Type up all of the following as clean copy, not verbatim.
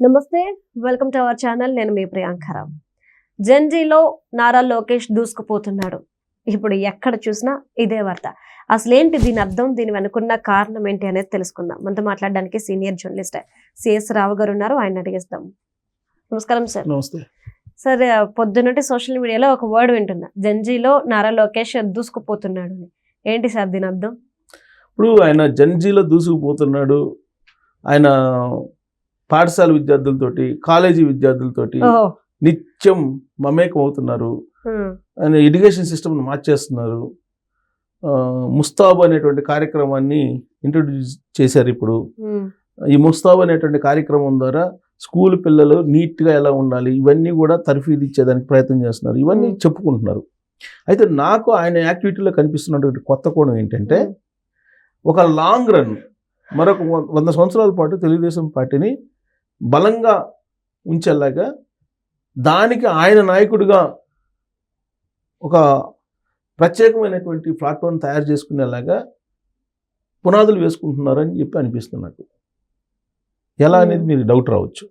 నమస్తే, welcome to our channel. నేను మీ ప్రియాంకరావు. జెన్జీలో నారా లోకేష్ దూసుకుపోతున్నాడు. ఇప్పుడు ఎక్కడ చూసినా ఇదే వార్త. అసలేంటి దీని అర్థం, దీని వెనుకున్న కారణం ఏంటి అనేది తెలుసుకుందాం. మనతో మాట్లాడడానికి సీనియర్ జర్నలిస్ట్ సిఎస్ రావు గారు ఉన్నారు, ఆయన అడిగేస్తాం. నమస్కారం సార్. నమస్తే సార్. పొద్దున్నటి సోషల్ మీడియాలో ఒక వర్డ్ వింటున్నా, జెన్జీలో నారా లోకేష్ దూసుకుపోతున్నాడు అని. ఏంటి సార్ దీని అర్థం? ఇప్పుడు ఆయన జెన్జీలో దూసుకుపోతున్నాడు. ఆయన పాఠశాల విద్యార్థులతోటి, కాలేజీ విద్యార్థులతోటి నిత్యం మమేకం అవుతున్నారు. ఆయన ఎడ్యుకేషన్ సిస్టమ్ను మార్చేస్తున్నారు. ముస్తాబు అనేటువంటి కార్యక్రమాన్ని ఇంట్రొడ్యూస్ చేశారు. ఇప్పుడు ఈ ముస్తాబు అనేటువంటి కార్యక్రమం ద్వారా స్కూల్ పిల్లలు నీట్గా ఎలా ఉండాలి, ఇవన్నీ కూడా తర్ఫీదు ఇచ్చేదానికి ప్రయత్నం చేస్తున్నారు. ఇవన్నీ చెప్పుకుంటున్నారు. అయితే నాకు ఆయన యాక్టివిటీలో కనిపిస్తున్నటువంటి కొత్త కోణం ఏంటంటే, ఒక లాంగ్ రన్ మరొక 100 సంవత్సరాల పాటు తెలుగుదేశం పార్టీని బలంగా ఉంచేలాగా, దానికి ఆయన నాయకుడిగా ఒక ప్రత్యేకమైనటువంటి ప్లాట్ఫామ్ తయారు చేసుకునేలాగా పునాదులు వేసుకుంటున్నారని చెప్పి అనిపిస్తుంది నాకు. ఎలా అనేది మీరు డౌట్ రావచ్చు.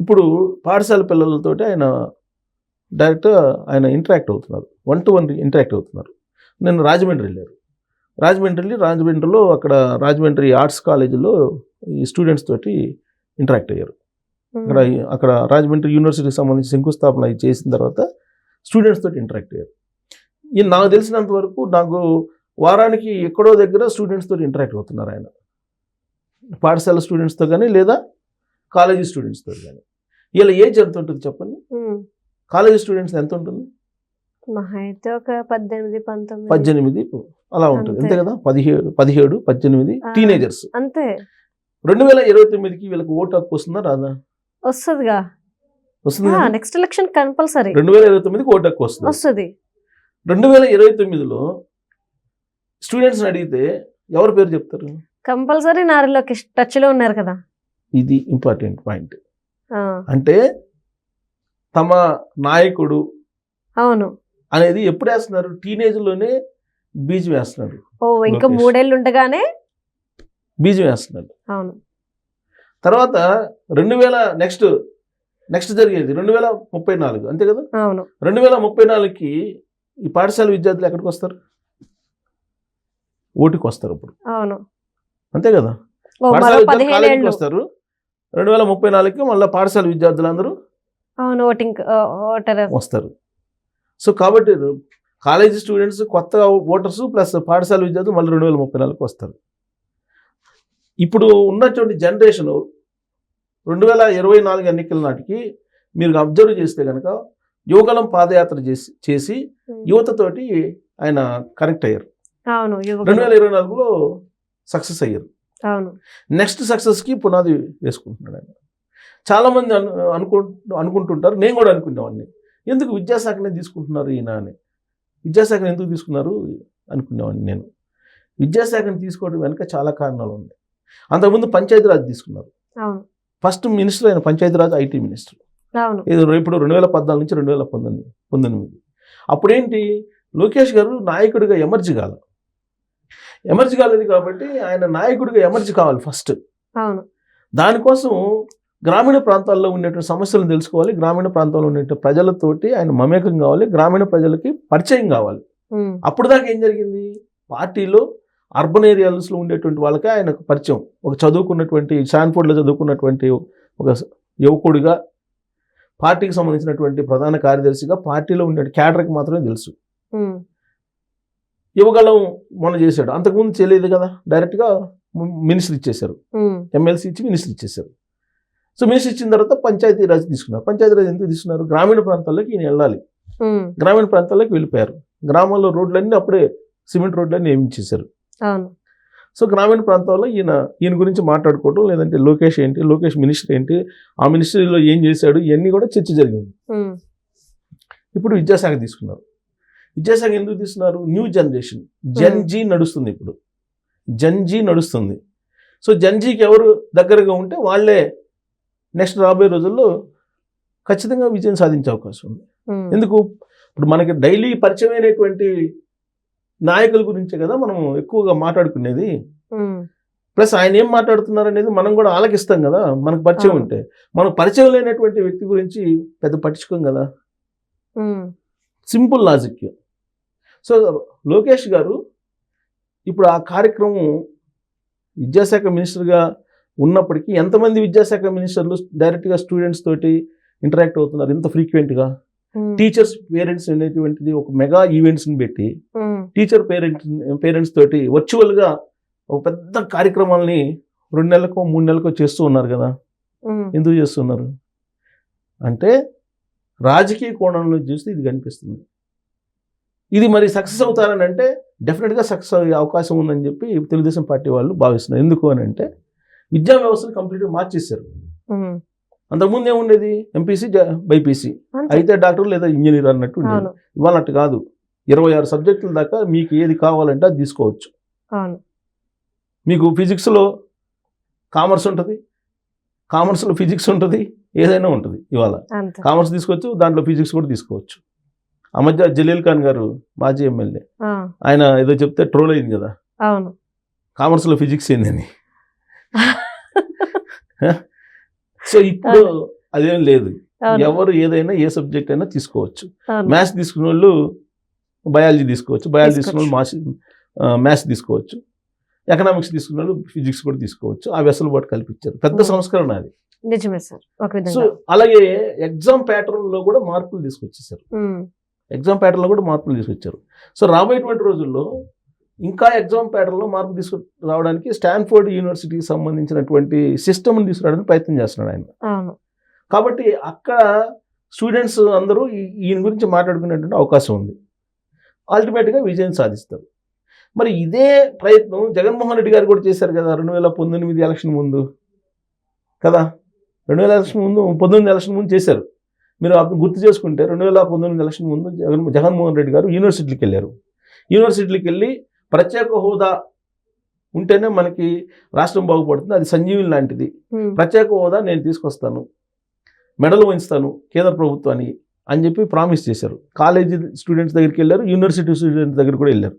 ఇప్పుడు పాఠశాల పిల్లలతోటి ఆయన డైరెక్ట్గా ఆయన ఇంటరాక్ట్ అవుతున్నారు, 1-to-1 ఇంటరాక్ట్ అవుతున్నారు. నేను రాజమండ్రి వెళ్ళారు. రాజమండ్రిలో అక్కడ రాజమండ్రి ఆర్ట్స్ కాలేజీలో ఈ స్టూడెంట్స్ తోటి ఇంటరాక్ట్ అయ్యారు. అక్కడ రాజమండ్రి యూనివర్సిటీకి సంబంధించి శంకుస్థాపన చేసిన తర్వాత స్టూడెంట్స్ తోటి ఇంటరాక్ట్ అయ్యారు. నాకు తెలిసినంత వరకు నాకు వారానికి ఎక్కడో దగ్గర స్టూడెంట్స్ తోటి ఇంటరాక్ట్ అవుతున్నారు ఆయన. పాఠశాల స్టూడెంట్స్తో కానీ లేదా కాలేజీ స్టూడెంట్స్తో కానీ. వీళ్ళ ఏజ్ ఎంత ఉంటుంది చెప్పండి? కాలేజీ స్టూడెంట్స్ ఎంత ఉంటుంది? ఒక 18-19 అలా ఉంటుంది, అంతే కదా. 17-18 టీనేజర్స్ అంతే. 2029కి వీళ్ళకి ఓటు హక్కు వస్తుందా రాదా? వస్తుందిగా. నెక్స్ట్ ఎలక్షన్ కంపల్సరీ 2029కి ఓటు హక్కు వస్తుంది. 2029లో స్టూడెంట్స్ని అడిగితే ఎవరి పేరు చెప్తారు? కంపల్సరీ నారా లోకేష్ టచ్ లో ఉన్నారు కదా. ఇది ఇంపార్టెంట్ పాయింట్. అంటే తమ నాయకుడు అవును అనేది ఎప్పుడు వేస్తున్నారు? టీనేజ్లోనే బీజం వేస్తున్నాడు. ఇంకా 3 ఏళ్ళు ఉండగానే బీజం వేస్తున్నాడు. అవును. తర్వాత నెక్స్ట్ జరిగేది 2034, అంతే కదా. అవును. 2034కి ఈ పాఠశాల విద్యార్థులు ఎక్కడికి వస్తారు? ఓటుకి వస్తారు అప్పుడు. అవును, అంతే కదా. పాఠశాల విద్యార్థులు కాలేజీకి వస్తారు. 2034కి మళ్ళీ పాఠశాల విద్యార్థులందరూ వస్తారు. సో కాబట్టి కాలేజీ స్టూడెంట్స్ కొత్త ఓటర్స్ ప్లస్ పాఠశాల విద్యార్థులు మళ్ళీ 2034కి వస్తారు. ఇప్పుడు ఉన్నటువంటి జనరేషన్ 2024 ఎన్నికల నాటికి మీరు అబ్జర్వ్ చేస్తే కనుక యువగలం పాదయాత్ర చేసి యువతతోటి ఆయన కనెక్ట్ అయ్యారు. 2024లో సక్సెస్ అయ్యారు. నెక్స్ట్ సక్సెస్కి పునాది వేసుకుంటున్నాడు ఆయన. చాలామంది అనుకుంటుంటారు, నేను కూడా అనుకునేవాడిని, ఎందుకు విద్యాశాఖనే తీసుకుంటున్నారు ఈయన అని. విద్యాశాఖను ఎందుకు తీసుకున్నారు అనుకునేవాడిని నేను. విద్యాశాఖను తీసుకోవడం వెనుక చాలా కారణాలు ఉన్నాయి. అంతకుముందు పంచాయతీరాజ్ తీసుకున్నారు. ఫస్ట్ మినిస్టర్ ఆయన పంచాయతీరాజ్ ఐటీ మినిస్టర్. ఇప్పుడు 2014 నుంచి 2019. అప్పుడేంటి, లోకేష్ గారు నాయకుడిగా ఎమర్జీ కాలేదు కాబట్టి ఆయన నాయకుడిగా ఎమర్జీ కావాలి ఫస్ట్. దానికోసం గ్రామీణ ప్రాంతాల్లో ఉండేటువంటి సమస్యలను తెలుసుకోవాలి, గ్రామీణ ప్రాంతాల్లో ఉండే ప్రజలతోటి ఆయన మమేకం కావాలి, గ్రామీణ ప్రజలకి పరిచయం కావాలి. అప్పుడు దాకా ఏం జరిగింది, పార్టీలో అర్బన్ ఏరియాస్లో ఉండేటువంటి వాళ్ళకే ఆయనకు పరిచయం. ఒక చదువుకున్నటువంటి స్టాన్ఫోర్డ్లో చదువుకున్నటువంటి ఒక యువకుడిగా, పార్టీకి సంబంధించినటువంటి ప్రధాన కార్యదర్శిగా పార్టీలో ఉండే క్యాడర్కి మాత్రమే తెలుసు. యువగలం మొన్న చేశాడు, అంతకుముందు చేయలేదు కదా. డైరెక్ట్గా మినిస్టర్ ఇచ్చేశారు, ఎమ్మెల్సీ ఇచ్చి మినిస్టర్ ఇచ్చేశారు. సో మినిస్టర్ ఇచ్చిన తర్వాత పంచాయతీరాజ్ తీసుకున్నారు. పంచాయతీరాజ్ ఎందుకు తీసుకున్నారు? గ్రామీణ ప్రాంతాల్లోకి ఈయన వెళ్ళాలి. గ్రామీణ ప్రాంతాల్లోకి వెళ్ళిపోయారు. గ్రామాల్లో రోడ్లన్నీ అప్పుడే సిమెంట్ రోడ్లన్నీ నియమించేశారు. సో గ్రామీణ ప్రాంతాల్లో ఈయన గురించి మాట్లాడుకోవడం, లేదంటే లోకేష్ ఏంటి, లోకేష్ మినిస్టర్ ఏంటి, ఆ మినిస్ట్రీలో ఏం చేశాడు, ఇవన్నీ కూడా చర్చ జరిగింది. ఇప్పుడు విద్యాశాఖ తీసుకున్నారు. విద్యాశాఖ ఎందుకు తీసుకున్నారు? న్యూ జనరేషన్, జెన్జీ నడుస్తుంది. ఇప్పుడు జెన్జీ నడుస్తుంది. సో జెన్జీకి ఎవరు దగ్గరగా ఉంటే వాళ్ళే నెక్స్ట్ రాబోయే రోజుల్లో ఖచ్చితంగా విజయం సాధించే అవకాశం ఉంది. ఎందుకు, ఇప్పుడు మనకి డైలీ పరిచయమైనటువంటి నాయకుల గురించే కదా మనం ఎక్కువగా మాట్లాడుకునేది. ప్లస్ ఆయన ఏం మాట్లాడుతున్నారు అనేది మనం కూడా ఆలకిస్తాం కదా, మనకు పరిచయం ఉంటే. మనకు పరిచయం లేనటువంటి వ్యక్తి గురించి పెద్ద పట్టించుకోం కదా, సింపుల్ లాజిక్. సో లోకేష్ గారు ఇప్పుడు ఆ కార్యక్రమం విద్యాశాఖ మినిస్టర్గా ఉన్నప్పటికీ ఎంతమంది విద్యాశాఖ మినిస్టర్లు డైరెక్ట్గా స్టూడెంట్స్ తోటి ఇంటరాక్ట్ అవుతున్నారు ఇంత ఫ్రీక్వెంట్గా? టీచర్స్ పేరెంట్స్ అనేటువంటిది ఒక మెగా ఈవెంట్స్ని పెట్టి టీచర్ పేరెంట్స్ తోటి వర్చువల్గా ఒక పెద్ద కార్యక్రమాలని 2 నెలలకో 3 నెలలకో చేస్తూ ఉన్నారు కదా. ఎందుకు చేస్తున్నారు అంటే రాజకీయ కోణంలో చూస్తే ఇది కనిపిస్తుంది. ఇది మరి సక్సెస్ అవుతారని అంటే డెఫినెట్గా సక్సెస్ అయ్యే అవకాశం ఉందని చెప్పి తెలుగుదేశం పార్టీ వాళ్ళు భావిస్తున్నారు. ఎందుకు అని అంటే విద్యా వ్యవస్థను కంప్లీట్గా మార్చేశారు. అంతకుముందు ఏముండేది? ఎంపీసీ బైపీసీ అయితే డాక్టర్ లేదా ఇంజనీర్ అన్నట్టు ఉండేది. ఇవాళ అట్టు కాదు, 26 సబ్జెక్టుల దాకా మీకు ఏది కావాలంటే అది తీసుకోవచ్చు. మీకు ఫిజిక్స్లో కామర్స్ ఉంటుంది, కామర్స్లో ఫిజిక్స్ ఉంటుంది, ఏదైనా ఉంటుంది. ఇవాళ కామర్స్ తీసుకోవచ్చు, దాంట్లో ఫిజిక్స్ కూడా తీసుకోవచ్చు. ఆ మధ్య జలీల్ ఖాన్ గారు మాజీ ఎమ్మెల్యే ఆయన ఏదో చెప్తే ట్రోల్ అయింది కదా, కామర్స్లో ఫిజిక్స్ ఏందని. సో ఇప్పుడు అదేం లేదు, ఎవరు ఏదైనా ఏ సబ్జెక్ట్ అయినా తీసుకోవచ్చు. మ్యాథ్స్ తీసుకున్న వాళ్ళు బయాలజీ తీసుకోవచ్చు, బయాలజీ తీసుకున్న వాళ్ళు మ్యాథ్స్ తీసుకోవచ్చు, ఎకనామిక్స్ తీసుకున్న వాళ్ళు ఫిజిక్స్ కూడా తీసుకోవచ్చు. ఆ వెసులుబాటు కల్పించారు. పెద్ద సంస్కరణ అది. నిజమే సార్. సో అలాగే ఎగ్జామ్ ప్యాటర్న్ లో కూడా మార్పులు తీసుకొచ్చేసారు. సో రాబోయేటువంటి రోజుల్లో ఇంకా ఎగ్జామ్ ప్యాటర్న్లో మార్పు తీసుకురావడానికి స్టాన్ఫోర్డ్ యూనివర్సిటీకి సంబంధించినటువంటి సిస్టమ్ని తీసుకురావడానికి ప్రయత్నం చేస్తున్నాడు ఆయన. కాబట్టి అక్కడ స్టూడెంట్స్ అందరూ ఈయన గురించి మాట్లాడుకునేటువంటి అవకాశం ఉంది. అల్టిమేట్గా విజయం సాధిస్తారు. మరి ఇదే ప్రయత్నం జగన్మోహన్ రెడ్డి గారు కూడా చేశారు కదా 2019 ఎలక్షన్ ముందు కదా. 2019 ఎలక్షన్ ముందు చేశారు. మీరు గుర్తు చేసుకుంటే 2019 ఎలక్షన్ ముందు జగన్మోహన్ రెడ్డి గారు యూనివర్సిటీకి వెళ్ళారు. యూనివర్సిటీకి వెళ్ళి ప్రత్యేక హోదా ఉంటేనే మనకి రాష్ట్రం బాగుపడుతుంది, అది సంజీవిని లాంటిది, ప్రత్యేక హోదా నేను తీసుకొస్తాను, మెడల్ వంచుతాను కేంద్ర ప్రభుత్వాన్ని అని చెప్పి ప్రామిస్ చేశారు. కాలేజీ స్టూడెంట్స్ దగ్గరికి వెళ్ళారు, యూనివర్సిటీ స్టూడెంట్స్ దగ్గర కూడా వెళ్ళారు.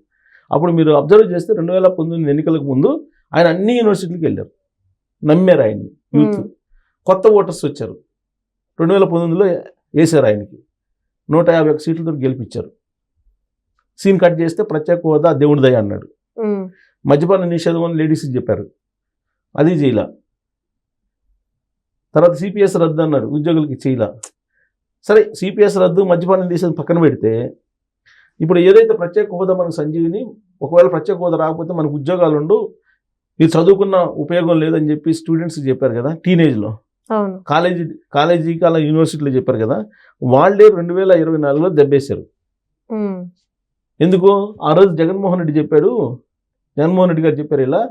అప్పుడు మీరు అబ్జర్వ్ చేస్తే 2019 ఎన్నికలకు ముందు ఆయన అన్ని యూనివర్సిటీలకు వెళ్ళారు, నమ్మారు ఆయన్ని యూత్. కొత్త ఓటర్స్ వచ్చారు, 2019లో వేశారు ఆయనకి, 151 సీట్లతో గెలిపించారు. సీన్ కట్ చేస్తే ప్రత్యేక హోదా దేవుడి దయ అన్నాడు. మద్యపాన నిషేధం అని లేడీస్కి చెప్పారు, అది చేయలా. తర్వాత సిపిఎస్ రద్దు అన్నాడు, ఉద్యోగులకి చేయలా. సరే సిపిఎస్ రద్దు, మద్యపాన నిషేధం పక్కన పెడితే ఇప్పుడు ఏదైతే ప్రత్యేక హోదా మనకు సంజీవిని, ఒకవేళ ప్రత్యేక హోదా రాకపోతే మనకు ఉద్యోగాలు ఉండు, మీరు చదువుకున్న ఉపయోగం లేదని చెప్పి స్టూడెంట్స్కి చెప్పారు కదా టీనేజ్లో, కాలేజీ అలా యూనివర్సిటీలో చెప్పారు కదా, వాళ్ళే 2024లో దెబ్బేశారు. ఎందుకు? ఆ రోజు జగన్మోహన్ రెడ్డి గారు చెప్పారు ఇలా,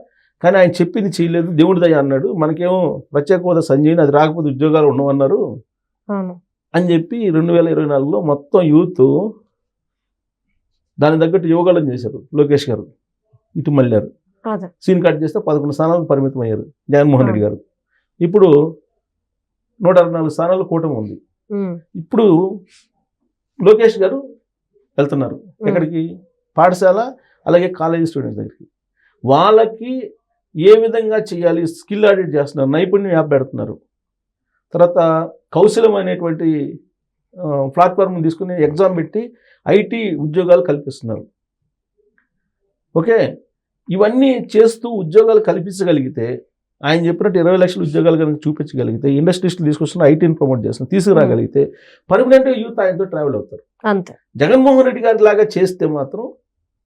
కానీ ఆయన చెప్పింది చేయలేదు, దేవుడి దయ అన్నాడు, మనకేమో ప్రత్యేక హోదా సంజీవిని, అది రాకపోతే ఉద్యోగాలు ఉండవన్నారు అని చెప్పి 2024లో మొత్తం యూత్ దాని తగ్గట్టు యోగాలను చేశారు. లోకేష్ గారు ఇటు మళ్ళారు, సీన్ కట్ చేస్తే 11 స్థానాలకు పరిమితం అయ్యారు జగన్మోహన్ రెడ్డి గారు. ఇప్పుడు 164 స్థానాలు కూటమి ఉంది. ఇప్పుడు లోకేష్ గారు వెళ్తున్నారు ఎక్కడికి? పాఠశాల అలాగే కాలేజీ స్టూడెంట్స్ దగ్గరికి. వాళ్ళకి ఏ విధంగా చేయాలి స్కిల్ ఆడిట్ చేస్తున్నారు, నైపుణ్యం యాప్ పెడుతున్నారు. తర్వాత కౌశలం అనేటువంటి ప్లాట్ఫామ్ తీసుకుని ఎగ్జామ్ పెట్టి ఐటీ ఉద్యోగాలు కల్పిస్తున్నారు. ఓకే, ఇవన్నీ చేస్తూ ఉద్యోగాలు కల్పించగలిగితే, ఆయన చెప్పినట్టు 20 లక్షల ఉద్యోగాలు కనుక చూపించగలిగితే, ఇండస్ట్రీస్లో తీసుకొస్తున్న ఐటీని ప్రమోట్ చేస్తున్నారు, తీసుకురాగలిగితే పర్మనెంట్గా యూత్ ఆయనతో ట్రావెల్ అవుతారు. అంతే. జగన్మోహన్ రెడ్డి గారి లాగా చేస్తే మాత్రం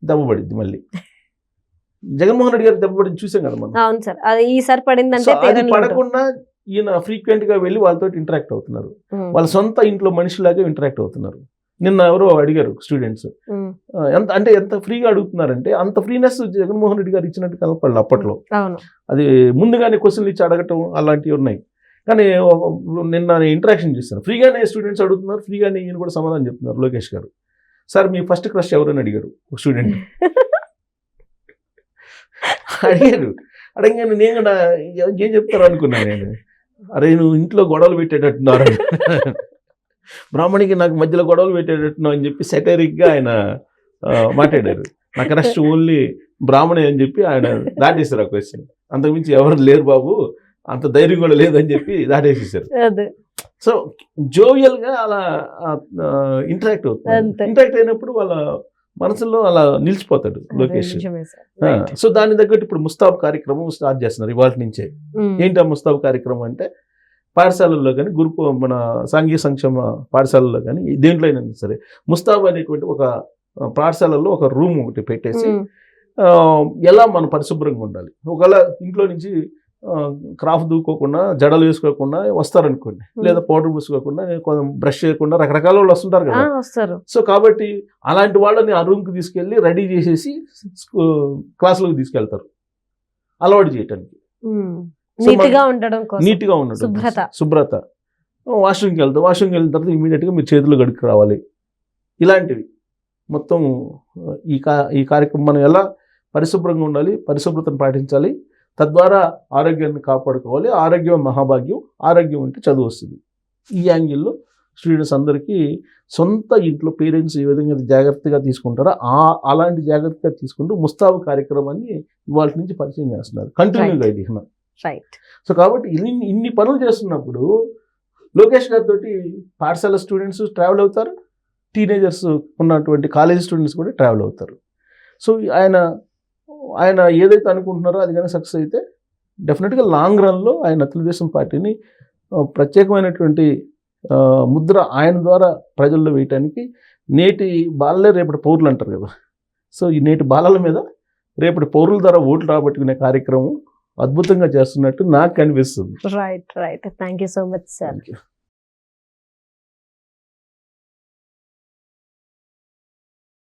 దెబ్బపడింది. మళ్ళీ జగన్మోహన్ రెడ్డి గారు దెబ్బపడింది చూసాం కదా మనం. అవును సార్, అది ఈసారి పడిందంటే అది పడకుండా ఈయన ఫ్రీక్వెంట్ గా వెళ్ళి వాళ్ళతో ఇంటరాక్ట్ అవుతున్నారు, వాళ్ళ సొంత ఇంట్లో మనిషిలాగా ఇంటరాక్ట్ అవుతున్నారు. నిన్న ఎవరో అడిగారు స్టూడెంట్స్, ఎంత ఫ్రీగా అడుగుతున్నారంటే అంత ఫ్రీనెస్ జగన్మోహన్ రెడ్డి గారు ఇచ్చినట్టు కనపడలేదు అప్పట్లో. అది ముందుగానే క్వశ్చన్లు ఇచ్చి అడగటం అలాంటివి ఉన్నాయి. కానీ నిన్న ఇంటరాక్షన్ చేస్తాను, ఫ్రీగానే స్టూడెంట్స్ అడుగుతున్నారు, ఫ్రీగానే ఈయన కూడా సమాధానం చెప్తున్నారు. లోకేష్ గారు, సార్ మీ ఫస్ట్ క్రష్ ఎవరని అడిగారు ఒక స్టూడెంట్. అడగానే నేను కూడా ఏం చెప్తారు అనుకున్నాను నేను. అరే నువ్వు ఇంట్లో గొడవలు పెట్టేటట్టున్నారు, బ్రాహ్మణికి నాకు మధ్యలో గొడవలు పెట్టేటట్టున్నావు అని చెప్పి సెటరిక్గా ఆయన మాట్లాడారు. నా క్రష్ ఓన్లీ బ్రాహ్మణే అని చెప్పి ఆయన దాటేశారు ఆ క్వశ్చన్. అంతకుమించి ఎవరు లేరు బాబు, అంత ధైర్యం కూడా లేదని చెప్పి దాటేసేసారు. అదే సో జోవియల్ గా అలా ఇంటరాక్ట్ అవుతుంది. అంతే. ఇంటరాక్ట్ అయినప్పుడు వాళ్ళ మనసులో అలా నిలిచిపోతాడు లోకేష్. నిజమే సార్. Right. సో దాని తగ్గట్టు ఇప్పుడు ముస్తాబ్ కార్యక్రమం స్టార్ట్ చేస్తున్నారు ఇవాళ నుంచే. ఏంటి ఆ ముస్తాబ్ కార్యక్రమం అంటే, పాఠశాలల్లో కానీ మన సాంఘిక సంక్షేమ పాఠశాలల్లో కానీ దేంట్లో అయినా సరే ముస్తాబ్ అనేటువంటి ఒక పాఠశాలల్లో ఒక రూమ్ ఒకటి పెట్టేసి ఎలా మనం పరిశుభ్రంగా ఉండాలి. ఒకవేళ ఇంట్లో నుంచి క్రాఫ్ దూకోకుండా జడలు వేసుకోకుండా వస్తారనుకోండి, లేదా పౌడర్ పూసుకోకుండా బ్రష్ చేయకుండా రకరకాల వాళ్ళు వస్తుంటారు కదా. వస్తారు. సో కాబట్టి అలాంటి వాళ్ళని ఆ రూమ్కి తీసుకెళ్ళి రెడీ చేసేసి క్లాసులోకి తీసుకెళ్తారు అలవాటు చేయటానికి. నీట్గా ఉండడం కోసం, నీట్గా ఉండడం, శుభ్రత. వాష్రూమ్కి వెళ్ళిన తర్వాత ఇమీడియట్గా మీరు చేతులు గడుకు రావాలి. ఇలాంటివి మొత్తం ఈ కార్యక్రమం మనం ఎలా పరిశుభ్రంగా ఉండాలి, పరిశుభ్రతను పాటించాలి, తద్వారా ఆరోగ్యాన్ని కాపాడుకోవాలి. ఆరోగ్యం మహాభాగ్యం, ఆరోగ్యం అంటే చదువు వస్తుంది. ఈ యాంగిల్లో స్టూడెంట్స్ అందరికీ సొంత ఇంట్లో పేరెంట్స్ ఏ విధంగా జాగ్రత్తగా తీసుకుంటారో అలాంటి జాగ్రత్తగా తీసుకుంటూ ముస్తాబు కార్యక్రమాన్ని ఇవాళ నుంచి పరిచయం చేస్తున్నారు కంటిన్యూగా ఇది. రైట్. సో కాబట్టి ఇన్ని పనులు చేస్తున్నప్పుడు లోకేష్ గారితో పాఠశాల స్టూడెంట్స్ ట్రావెల్ అవుతారు, టీనేజర్స్ ఉన్నటువంటి కాలేజ్ స్టూడెంట్స్ కూడా ట్రావెల్ అవుతారు. సో ఆయన ఏదైతే అనుకుంటున్నారో అది కానీ సక్సెస్ అయితే డెఫినెట్గా లాంగ్ రన్లో ఆయన తెలుగుదేశం పార్టీని ప్రత్యేకమైనటువంటి ముద్ర ఆయన ద్వారా ప్రజల్లో వేయటానికి, నేటి బాలలే రేపటి పౌరులు అంటారు కదా, సో ఈ నేటి బాలల మీద రేపటి పౌరుల ద్వారా ఓట్లు రాబట్టుకునే కార్యక్రమం అద్భుతంగా చేస్తున్నట్టు నాకు కనిపిస్తుంది. Right. Thank you so much sir.